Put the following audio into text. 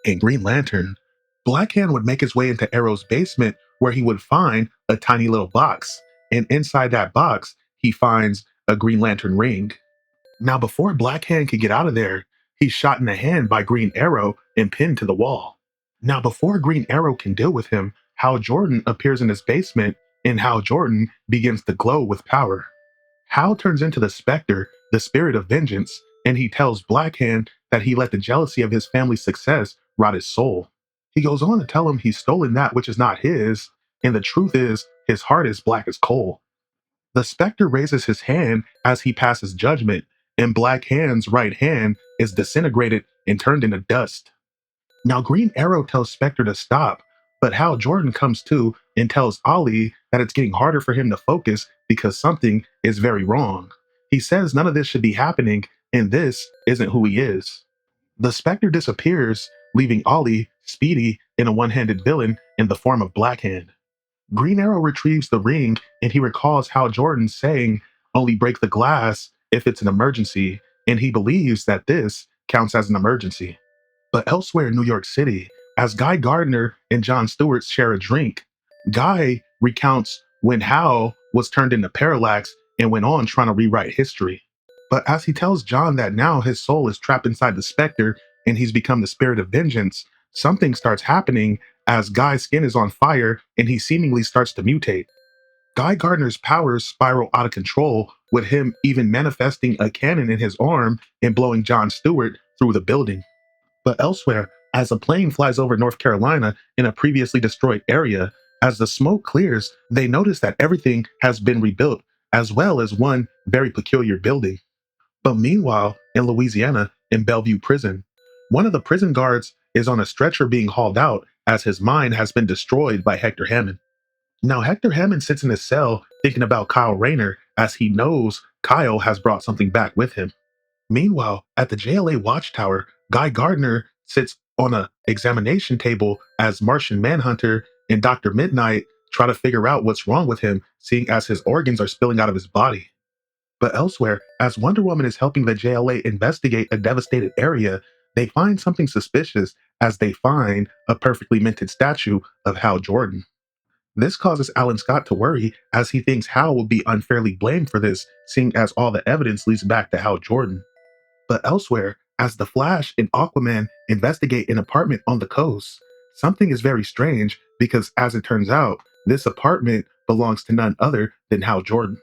In Green Lantern, Black Hand would make his way into Arrow's basement where he would find a tiny little box. And inside that box, he finds a Green Lantern ring. Now, before Black Hand could get out of there, he's shot in the hand by Green Arrow and pinned to the wall. Now, before Green Arrow can deal with him, Hal Jordan appears in his basement and Hal Jordan begins to glow with power. Hal turns into the Spectre, the spirit of vengeance, and he tells Black Hand that he let the jealousy of his family's success rot his soul. He goes on to tell him he's stolen that which is not his, and the truth is, his heart is black as coal. The Spectre raises his hand as he passes judgment, and Black Hand's right hand is disintegrated and turned into dust. Now, Green Arrow tells Spectre to stop, but Hal Jordan comes to and tells Ollie that it's getting harder for him to focus because something is very wrong. He says none of this should be happening, and this isn't who he is. The Spectre disappears, leaving Ollie, Speedy, and a one-handed villain in the form of Black Hand. Green Arrow retrieves the ring, and he recalls Hal Jordan saying, "Only break the glass if it's an emergency," and he believes that this counts as an emergency. But elsewhere in New York City, as Guy Gardner and Jon Stewart share a drink, Guy recounts when Hal was turned into Parallax and went on trying to rewrite history. But as he tells John that now his soul is trapped inside the Spectre and he's become the spirit of vengeance, something starts happening as Guy's skin is on fire and he seemingly starts to mutate. Guy Gardner's powers spiral out of control, with him even manifesting a cannon in his arm and blowing Jon Stewart through the building. But elsewhere, as a plane flies over North Carolina in a previously destroyed area, as the smoke clears, they notice that everything has been rebuilt, as well as one very peculiar building. But meanwhile, in Louisiana, in Bellevue Prison, one of the prison guards is on a stretcher being hauled out as his mind has been destroyed by Hector Hammond. Now, Hector Hammond sits in his cell thinking about Kyle Rayner as he knows Kyle has brought something back with him. Meanwhile, at the JLA Watchtower, Guy Gardner sits on a examination table as Martian Manhunter and Dr. Midnight try to figure out what's wrong with him, seeing as his organs are spilling out of his body. But elsewhere, as Wonder Woman is helping the JLA investigate a devastated area, they find something suspicious as they find a perfectly minted statue of Hal Jordan. This causes Alan Scott to worry as he thinks Hal will be unfairly blamed for this, seeing as all the evidence leads back to Hal Jordan. But elsewhere, as the Flash and Aquaman investigate an apartment on the coast, something is very strange because, as it turns out, this apartment belongs to none other than Hal Jordan.